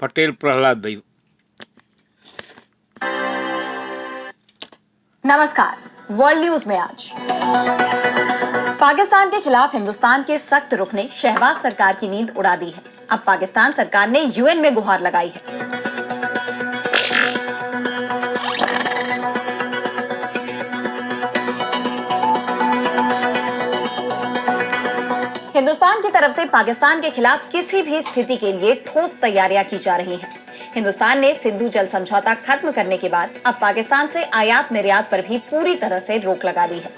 पटेल प्रहलाद भाई। नमस्कार, world news में आज पाकिस्तान के खिलाफ हिंदुस्तान के सख्त रुख ने शहबाज सरकार की नींद उड़ा दी है। अब पाकिस्तान सरकार ने यूएन में गुहार लगाई है। हिंदुस्तान की तरफ से पाकिस्तान के खिलाफ किसी भी स्थिति के लिए ठोस तैयारियां की जा रही हैं। हिंदुस्तान ने सिंधु जल समझौता खत्म करने के बाद अब पाकिस्तान से आयात निर्यात पर भी पूरी तरह से रोक लगा दी है।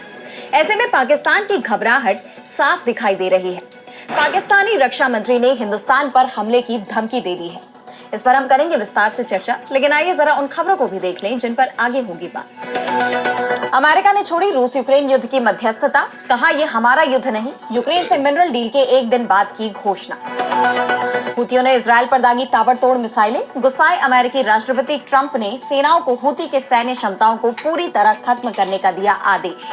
ऐसे में पाकिस्तान की घबराहट साफ दिखाई दे रही है। पाकिस्तानी रक्षा मंत्री ने हिंदुस्तान पर हमले की धमकी दे दी है। इस पर हम करेंगे विस्तार से चर्चा, लेकिन आइए जरा उन खबरों को भी देख लें जिन पर आगे होगी बात। अमेरिका ने छोड़ी रूस यूक्रेन युद्ध की मध्यस्थता, कहा यह हमारा युद्ध नहीं, यूक्रेन से मिनरल डील के एक दिन बाद की घोषणा। हुतियों ने इजरायल पर दागी ताबड़तोड़ मिसाइलें, गुस्साए अमेरिकी राष्ट्रपति ट्रंप ने सेनाओं को हुती के सैन्य क्षमताओं को पूरी तरह खत्म करने का दिया आदेश।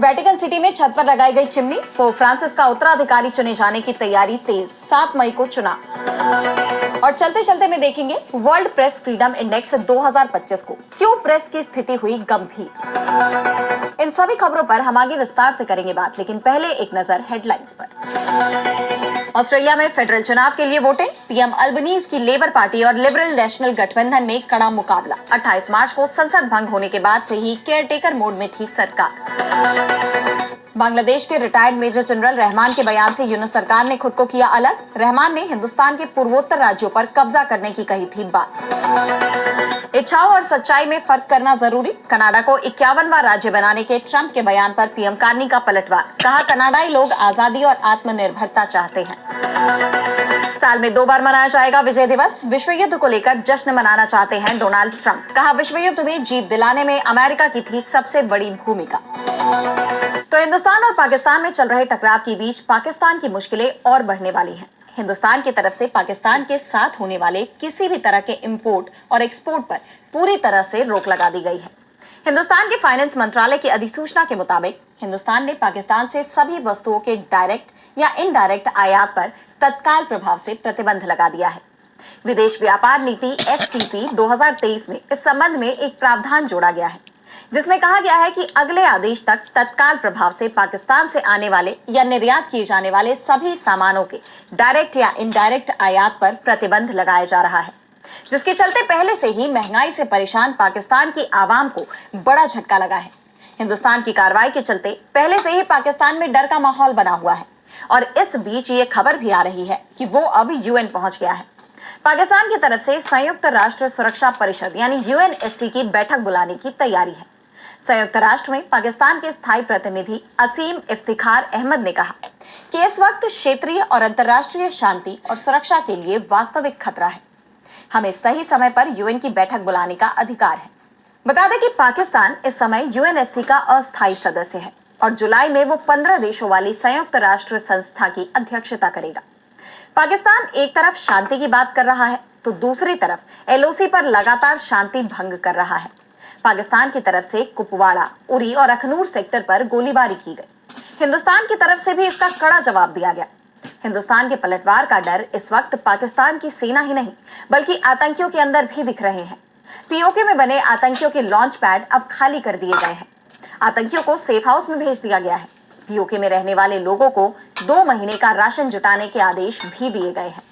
वेटिकन सिटी में छत पर लगाई गई चिमनी, पोप फ्रांसिस का उत्तराधिकारी चुने जाने की तैयारी तेज, 7 मई को चुनाव। और चलते चलते में देखेंगे वर्ल्ड प्रेस फ्रीडम इंडेक्स 2025 को, क्यों प्रेस की स्थिति हुई गंभीर। इन सभी खबरों पर हम आगे विस्तार से करेंगे बात, लेकिन पहले एक नजर हेडलाइंस पर। ऑस्ट्रेलिया में फेडरल चुनाव के लिए वोटिंग, पीएम अल्बनीज की लेबर पार्टी और लिबरल नेशनल गठबंधन में कड़ा मुकाबला। 28 मार्च को संसद भंग होने के बाद से ही केयरटेकर मोड में थी सरकार। बांग्लादेश के रिटायर्ड मेजर जनरल रहमान के बयान से यूनुस सरकार ने खुद को किया अलग। रहमान ने हिंदुस्तान के पूर्वोत्तर राज्यों पर कब्जा करने की कही थी बात। इच्छाओं और सच्चाई में फर्क करना जरूरी, कनाडा को 51वां राज्य बनाने के ट्रंप के बयान पर पीएम कार्नी का पलटवार, कहा कनाडाई लोग आजादी और आत्मनिर्भरता चाहते हैं। साल में 2 बार मनाया जाएगा विजय दिवस, विश्व युद्ध को लेकर जश्न मनाना चाहते हैं डोनाल्ड ट्रंप, कहा विश्व युद्ध में जीत दिलाने में अमेरिका की थी सबसे बड़ी भूमिका। तो हिंदुस्तान और पाकिस्तान में चल रहे टकराव के बीच पाकिस्तान की मुश्किलें और बढ़ने वाली हैं। हिंदुस्तान की तरफ से पाकिस्तान के साथ होने वाले किसी भी तरह के इंपोर्ट और एक्सपोर्ट पर पूरी तरह से रोक लगा दी गई है। हिंदुस्तान के फाइनेंस मंत्रालय की अधिसूचना के मुताबिक हिंदुस्तान ने पाकिस्तान से सभी वस्तुओं के डायरेक्ट या इनडायरेक्ट आयात पर तत्काल प्रभाव से प्रतिबंध लगा दिया है। विदेश व्यापार नीति FTP 2023 में इस संबंध में एक प्रावधान जोड़ा गया है, जिसमें कहा गया है कि अगले आदेश तक तत्काल प्रभाव से पाकिस्तान से आने वाले या निर्यात किए जाने वाले सभी सामानों के डायरेक्ट या इनडायरेक्ट आयात पर प्रतिबंध लगाया जा रहा है, जिसके चलते पहले से ही महंगाई से परेशान पाकिस्तान की आवाम को बड़ा झटका लगा है। हिंदुस्तान की कार्रवाई के चलते पहले से ही पाकिस्तान में डर का माहौल बना हुआ है और इस बीच ये खबर भी आ रही है कि वो अब यूएन पहुंच गया है। पाकिस्तान की तरफ से संयुक्त राष्ट्र सुरक्षा परिषद यानी UNSC की बैठक बुलाने की तैयारी है। संयुक्त राष्ट्र में पाकिस्तान के स्थायी प्रतिनिधि असीम इफ्तिखार अहमद ने कहा कि इस वक्त क्षेत्रीय और अंतर्राष्ट्रीय शांति और सुरक्षा के लिए वास्तविक खतरा है। हमें सही समय पर यूएन की बैठक बुलाने का अधिकार है। बता दें कि पाकिस्तान इस समय UNSC का अस्थायी सदस्य है और जुलाई में वो 15 देशों वाली संयुक्त राष्ट्र संस्था की अध्यक्षता करेगा। पाकिस्तान एक तरफ शांति की बात कर रहा है तो दूसरी तरफ LOC पर लगातार शांति भंग कर रहा है। पाकिस्तान की तरफ से कुपवाड़ा, उरी और अखनूर सेक्टर पर गोलीबारी की गई। हिंदुस्तान की तरफ से भी इसका कड़ा जवाब दिया गया। हिंदुस्तान के पलटवार का डर इस वक्त पाकिस्तान की सेना ही नहीं बल्कि आतंकियों के अंदर भी दिख रहे हैं। POK में बने आतंकियों के लॉन्च पैड अब खाली कर दिए गए हैं। आतंकियों को सेफ हाउस में भेज दिया गया है। POK में रहने वाले लोगों को 2 महीने का राशन जुटाने के आदेश भी दिए गए हैं।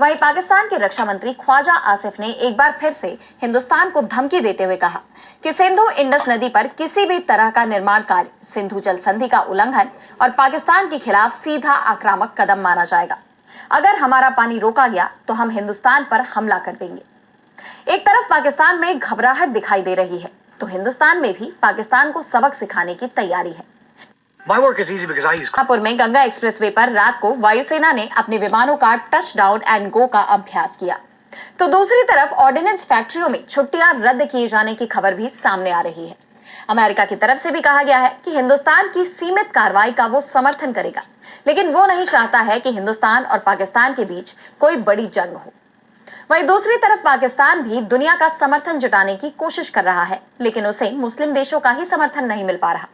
वहीं पाकिस्तान के रक्षा मंत्री ख्वाजा आसिफ ने एक बार फिर से हिंदुस्तान को धमकी देते हुए कहा कि सिंधु इंडस नदी पर किसी भी तरह का निर्माण कार्य सिंधु जल संधि का उल्लंघन और पाकिस्तान के खिलाफ सीधा आक्रामक कदम माना जाएगा। अगर हमारा पानी रोका गया तो हम हिंदुस्तान पर हमला कर देंगे। एक तरफ पाकिस्तान में घबराहट दिखाई दे रही है तो हिंदुस्तान में भी पाकिस्तान को सबक सिखाने की तैयारी है। My work is easy because I use Kanpur में गंगा एक्सप्रेसवे पर रात को वायुसेना ने अपने विमानों का टच डाउन एंड गो का अभ्यास किया, तो दूसरी तरफ ऑर्डिनेंस फैक्ट्रियों में छुट्टियां रद्द किए जाने की खबर भी सामने आ रही है। अमेरिका की तरफ से भी कहा गया है कि हिंदुस्तान की सीमित कार्रवाई का वो समर्थन करेगा, लेकिन वो नहीं चाहता है कि हिंदुस्तान और पाकिस्तान के बीच कोई बड़ी जंग हो। वहीं दूसरी तरफ पाकिस्तान भी दुनिया का समर्थन जुटाने की कोशिश कर रहा है, लेकिन उसे मुस्लिम देशों का ही समर्थन नहीं मिल पा रहा।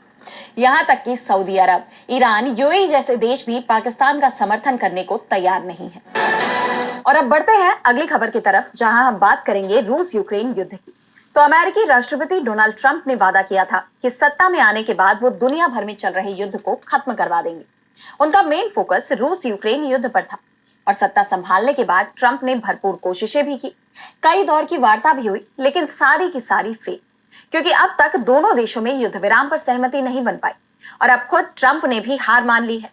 यहाँ तक कि सऊदी अरब, ईरान, यूएई जैसे देश भी पाकिस्तान का समर्थन करने को तैयार नहीं है। और अब बढ़ते हैं अगली खबर की तरफ, जहां हम बात करेंगे रूस यूक्रेन युद्ध की। तो अमेरिकी राष्ट्रपति डोनाल्ड ट्रंप ने वादा किया था कि सत्ता में आने के बाद वो दुनिया भर में चल रहे युद्ध को खत्म करवा देंगे। उनका मेन फोकस रूस यूक्रेन युद्ध पर था और सत्ता संभालने के बाद ट्रंप ने भरपूर कोशिशें भी की, कई दौर की वार्ता भी हुई, लेकिन सारी की सारी फेल, क्योंकि अब तक दोनों देशों में युद्ध विराम पर सहमति नहीं बन पाई और अब खुद ट्रंप ने भी हार मान ली है।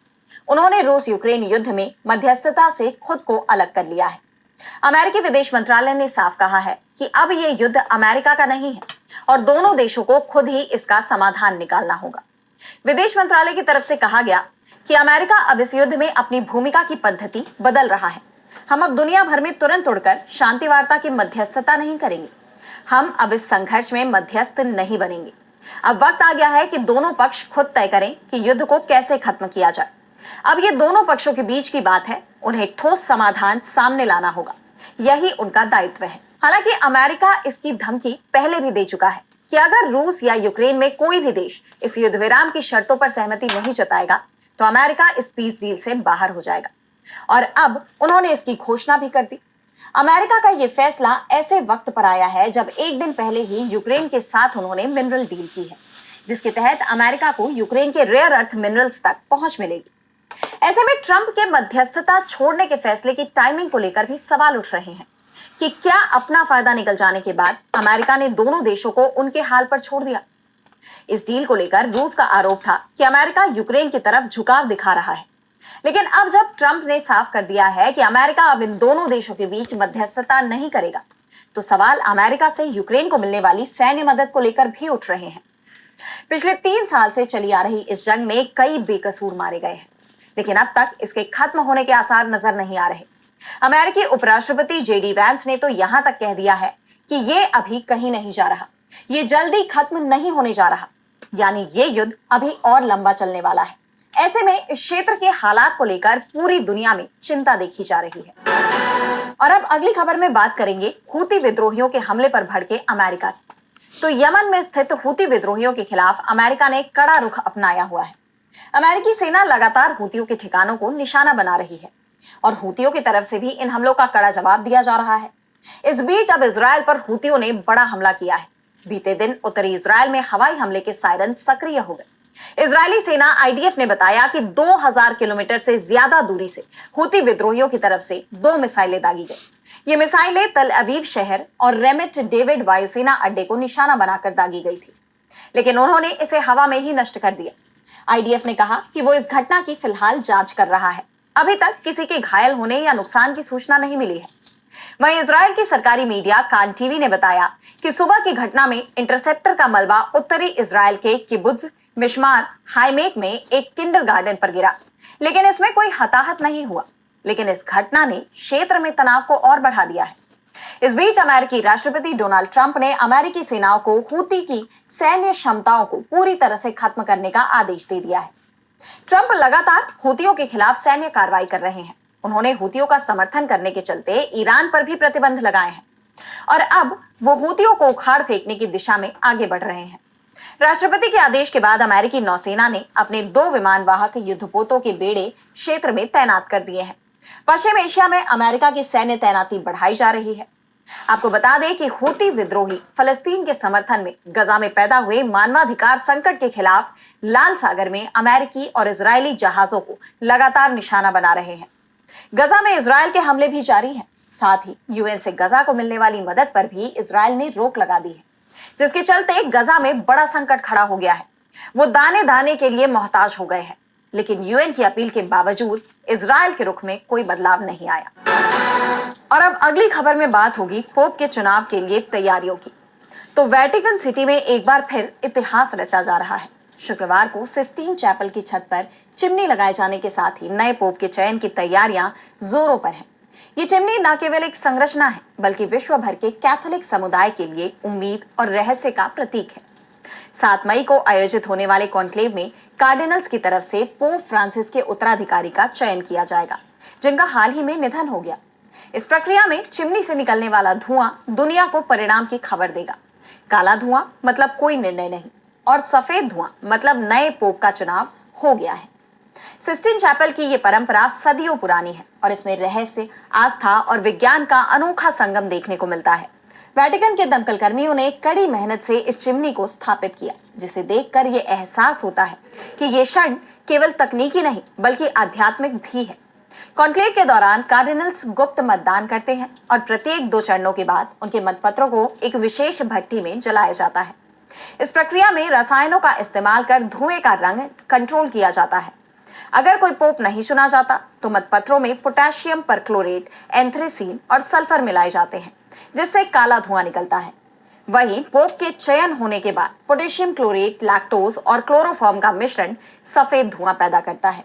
उन्होंने रूस यूक्रेन युद्ध में मध्यस्थता से खुद को अलग कर लिया है। अमेरिकी विदेश मंत्रालय ने साफ कहा है कि अब ये युद्ध अमेरिका का नहीं है और दोनों देशों को खुद ही इसका समाधान निकालना होगा। विदेश मंत्रालय की तरफ से कहा गया कि अमेरिका अब इस युद्ध में अपनी भूमिका की पद्धति बदल रहा है। हम अब दुनिया भर में तुरंत उड़कर शांति वार्ता की मध्यस्थता नहीं करेंगे। हम अब इस संघर्ष में मध्यस्थ नहीं बनेंगे। अब वक्त आ गया है कि दोनों पक्ष खुद तय करें कि युद्ध को कैसे खत्म किया जाए। अब ये दोनों पक्षों के बीच की बात है, उन्हें ठोस समाधान सामने लाना होगा, यही उनका दायित्व है। हालांकि अमेरिका इसकी धमकी पहले भी दे चुका है कि अगर रूस या यूक्रेन में कोई भी देश इस युद्ध विराम की शर्तों पर सहमति नहीं जताएगा तो अमेरिका इस पीस डील से बाहर हो जाएगा। और अब उन्होंने इसकी घोषणा भी कर दी। अमेरिका का यह फैसला ऐसे वक्त पर आया है जब एक दिन पहले ही यूक्रेन के साथ उन्होंने मिनरल डील की है, जिसके तहत अमेरिका को यूक्रेन के रेयर अर्थ मिनरल्स तक पहुंच मिलेगी। ऐसे में ट्रंप के मध्यस्थता छोड़ने के फैसले की टाइमिंग को लेकर भी सवाल उठ रहे हैं कि क्या अपना फायदा निकल जाने के बाद अमेरिका ने दोनों देशों को उनके हाल पर छोड़ दिया। इस डील को लेकर रूस का आरोप था कि अमेरिका यूक्रेन की तरफ झुकाव दिखा रहा है, लेकिन अब जब ट्रंप ने साफ कर दिया है कि अमेरिका अब इन दोनों देशों के बीच मध्यस्थता नहीं करेगा, तो सवाल अमेरिका से यूक्रेन को मिलने वाली सैन्य मदद को लेकर भी उठ रहे हैं। पिछले 3 साल से चली आ रही इस जंग में कई बेकसूर मारे गए हैं, लेकिन अब तक इसके खत्म होने के आसार नजर नहीं आ रहे। अमेरिकी उपराष्ट्रपति जेडी वैंस ने तो यहां तक कह दिया है कि ये अभी कहीं नहीं जा रहा, ये जल्दी खत्म नहीं होने जा रहा, यानी ये युद्ध अभी और लंबा चलने वाला है। ऐसे में इस क्षेत्र के हालात को लेकर पूरी दुनिया में चिंता देखी जा रही है। और अब अगली खबर में बात करेंगे हूती विद्रोहियों के हमले पर भड़के अमेरिका की। तो यमन में स्थित हूती विद्रोहियों के खिलाफ अमेरिका ने कड़ा रुख अपनाया हुआ है। अमेरिकी सेना लगातार हूतियों के ठिकानों को निशाना बना रही है और हूतियों की तरफ से भी इन हमलों का कड़ा जवाब दिया जा रहा है। इस बीच अब इजरायल पर हूतियों ने बड़ा हमला किया है। बीते दिन उत्तरी इजरायल में हवाई हमले के सायरन सक्रिय हो गए। इजरायली सेना आईडीएफ ने बताया कि 2000 किलोमीटर से ज्यादा दूरी से हूती विद्रोहियों की तरफ से 2 मिसाइलें दागी गई। ये मिसाइलें तल अवीव शहर और रेमेट डेविड वायुसेना अड्डे को निशाना बनाकर दागी गई थी, लेकिन उन्होंने इसे हवा में ही नष्ट कर दिया। आईडीएफ ने कहा कि वो इस घटना की फिलहाल जांच कर रहा है। अभी तक किसी के घायल होने या नुकसान की सूचना नहीं मिली है। वहीं इजरायल की सरकारी मीडिया कान टीवी ने बताया कि सुबह की घटना में इंटरसेप्टर का मलबा उत्तरी इजरायल के किबुत्ज मिशमार हाइमेक में एक किंडरगार्टन पर गिरा, लेकिन इसमें कोई हताहत नहीं हुआ। लेकिन इस घटना ने क्षेत्र में तनाव को और बढ़ा दिया है। इस बीच अमेरिकी राष्ट्रपति डोनाल्ड ट्रंप ने अमेरिकी सेनाओं को हूती की सैन्य क्षमताओं को पूरी तरह से खत्म करने का आदेश दे दिया है। ट्रंप लगातार हूतियों के खिलाफ सैन्य कार्रवाई कर रहे हैं। उन्होंने हूतियों का समर्थन करने के चलते ईरान पर भी प्रतिबंध लगाए हैं और अब वो हूतियों को उखाड़ फेंकने की दिशा में आगे बढ़ रहे हैं। राष्ट्रपति के आदेश के बाद अमेरिकी नौसेना ने अपने 2 विमानवाहक युद्धपोतों के बेड़े क्षेत्र में तैनात कर दिए हैं। पश्चिम एशिया में अमेरिका की सैन्य तैनाती बढ़ाई जा रही है। आपको बता दें कि हूती विद्रोही फलस्तीन के समर्थन में गजा में पैदा हुए मानवाधिकार संकट के खिलाफ लाल सागर में अमेरिकी और इजरायली जहाजों को लगातार निशाना बना रहे हैं। गजा में इजरायल के हमले भी जारी हैं। साथ ही यूएन से गजा को मिलने वाली मदद पर भी इजरायल ने रोक लगा दी है, जिसके चलते गजा में बड़ा संकट खड़ा हो गया है। वो दाने दाने के लिए मोहताज हो गए हैं, लेकिन यूएन की अपील के बावजूद इजरायल के रुख में कोई बदलाव नहीं आया। और अब अगली खबर में बात होगी पोप के चुनाव के लिए तैयारियों की। तो वेटिकन सिटी में एक बार फिर इतिहास रचा जा रहा है। शुक्रवार को सिस्टीन चैपल की छत पर चिमनी लगाए जाने के साथ ही नए पोप के चयन की तैयारियां जोरों पर हैं। ये चिमनी न केवल एक संरचना है, बल्कि विश्व भर के कैथोलिक समुदाय के लिए उम्मीद और रहस्य का प्रतीक है। 7 मई को आयोजित होने वाले कॉन्क्लेव में कार्डिनल्स की तरफ से पोप फ्रांसिस के उत्तराधिकारी का चयन किया जाएगा, जिनका हाल ही में निधन हो गया। इस प्रक्रिया में चिमनी से निकलने वाला धुआं दुनिया को परिणाम की खबर देगा। काला धुआं मतलब कोई निर्णय नहीं और सफेद धुआं मतलब नए पोप का चुनाव हो गया है। सिस्टीन चैपल की ये परंपरा सदियों पुरानी है और इसमें रहस्य, आस्था और विज्ञान का अनोखा संगम देखने को मिलता है। वेटिकन के दमकल कर्मियों ने कड़ी मेहनत से इस चिमनी को स्थापित किया, जिसे देखकर ये एहसास होता है कि ये क्षण केवल तकनीकी नहीं बल्कि आध्यात्मिक भी है। कॉन्क्लेव के दौरान कार्डिनल्स गुप्त मतदान करते हैं और प्रत्येक 2 चरणों के बाद उनके मतपत्रों को एक विशेष भट्टी में जलाया जाता है। इस प्रक्रिया में रसायनों का इस्तेमाल कर धुएं का रंग कंट्रोल किया जाता है। अगर कोई पोप नहीं चुना जाता तो मतपत्रों में पोटेशियम परक्लोरेट, एंथ्रेसीन और सल्फर मिलाए जाते हैं, जिससे काला धुआं निकलता है। वहीं पोप के चयन होने के बाद पोटेशियम क्लोरेट, लैक्टोज और क्लोरोफॉर्म का मिश्रण सफेद धुआं पैदा करता है।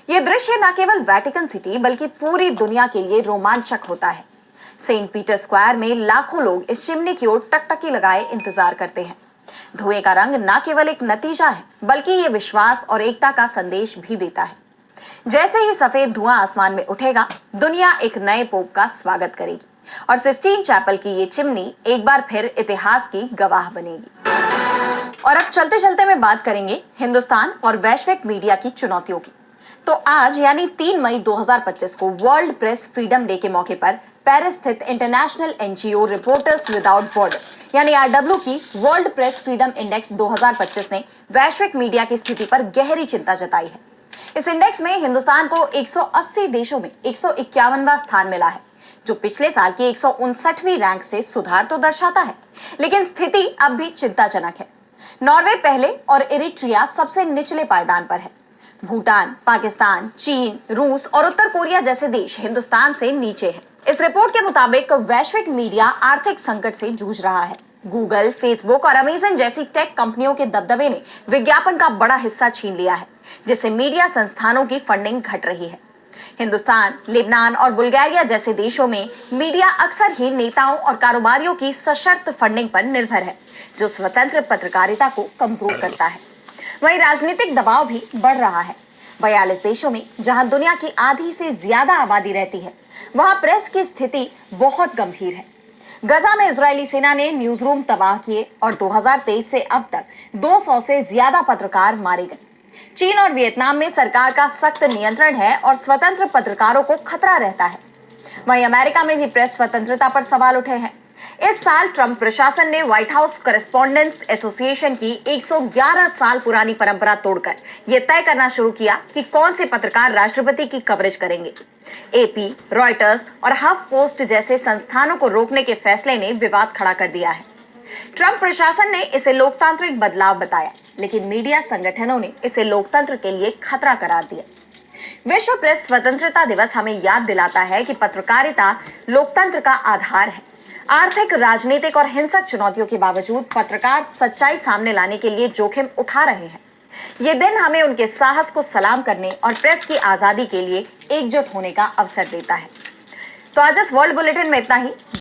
यह दृश्य न केवल वेटिकन सिटी बल्कि पूरी दुनिया के लिए रोमांचक होता है। सेंट पीटर स्क्वायर में लाखों लोग इस चिमनी की ओर टकटकी लगाए इंतजार करते हैं। धुएं का रंग न केवल एक नतीजा है बल्कि ये विश्वास और एकता का संदेश भी देता है। जैसे ही सफेद धुआं आसमान में उठेगा, दुनिया एक नए पोप का स्वागत करेगी और सिस्टीन चैपल की ये चिमनी एक बार फिर इतिहास की गवाह बनेगी। और अब चलते चलते में बात करेंगे हिंदुस्तान और वैश्विक मीडिया की चुनौतियों की। तो आज यानी 3 मई 2025 को वर्ल्ड प्रेस फ्रीडम डे के मौके पर पेरिस स्थित international NGO reporters without border यानी RW की वर्ल्ड प्रेस फ्रीडम इंडेक्स 2025 ने वैश्विक मीडिया की स्थिति पर गहरी चिंता जताई है। इस इंडेक्स में हिंदुस्तान को 180 देशों में 151वां स्थान मिला है, जो पिछले साल की 159वीं रैंक से सुधार तो दर्शाता है, लेकिन स्थिति अब भी चिंताजनक है। नॉर्वे पहले और इरिट्रिया सबसे निचले पायदान पर है। भूटान, पाकिस्तान, चीन, रूस और उत्तर कोरिया जैसे देश हिंदुस्तान से नीचे हैं। इस रिपोर्ट के मुताबिक वैश्विक मीडिया आर्थिक संकट से जूझ रहा है। गूगल, फेसबुक और अमेजन जैसी टेक कंपनियों के दबदबे ने विज्ञापन का बड़ा हिस्सा छीन लिया है, जिससे मीडिया संस्थानों की फंडिंग घट रही है। हिंदुस्तान, लेबनान और बुल्गारिया जैसे देशों में मीडिया अक्सर ही नेताओं और कारोबारियों की सशर्त फंडिंग पर निर्भर है, जो स्वतंत्र पत्रकारिता को कमजोर करता है। वहीं राजनीतिक दबाव भी बढ़ रहा है। 42 देशों में जहां दुनिया की आधी से ज्यादा आबादी रहती है, वहां प्रेस की स्थिति बहुत गंभीर है। गजा में इजरायली सेना ने न्यूज रूम तबाह किए और 2023 से अब तक 200 से ज्यादा पत्रकार मारे गए। चीन और वियतनाम में सरकार का सख्त नियंत्रण है और स्वतंत्र पत्रकारों को खतरा रहता है। वहीं अमेरिका में भी प्रेस स्वतंत्रता पर सवाल उठे हैं। इस साल ट्रंप प्रशासन ने व्हाइट हाउस करेस्पॉन्डेंट्स एसोसिएशन की 111 साल पुरानी परंपरा तोड़कर यह तय करना शुरू किया कि कौन से पत्रकार राष्ट्रपति की कवरेज करेंगे। एपी, रॉयटर्स और हफ पोस्ट जैसे संस्थानों को रोकने के फैसले ने विवाद खड़ा कर दिया है। ट्रंप प्रशासन ने इसे लोकतांत्रिक बदलाव बताया, लेकिन मीडिया संगठनों ने इसे लोकतंत्र के लिए खतरा करार दिया। विश्व प्रेस स्वतंत्रता दिवस हमें याद दिलाता है कि पत्रकारिता लोकतंत्र का आधार है। आर्थिक, राजनीतिक और हिंसक चुनौतियों के बावजूद पत्रकार सच्चाई सामने लाने के लिए जोखिम उठा रहे हैं। ये दिन हमें उनके साहस को सलाम करने और प्रेस की आजादी के लिए एकजुट होने का अवसर देता है। तो आज इस वर्ल्ड बुलेटिन में इतना ही।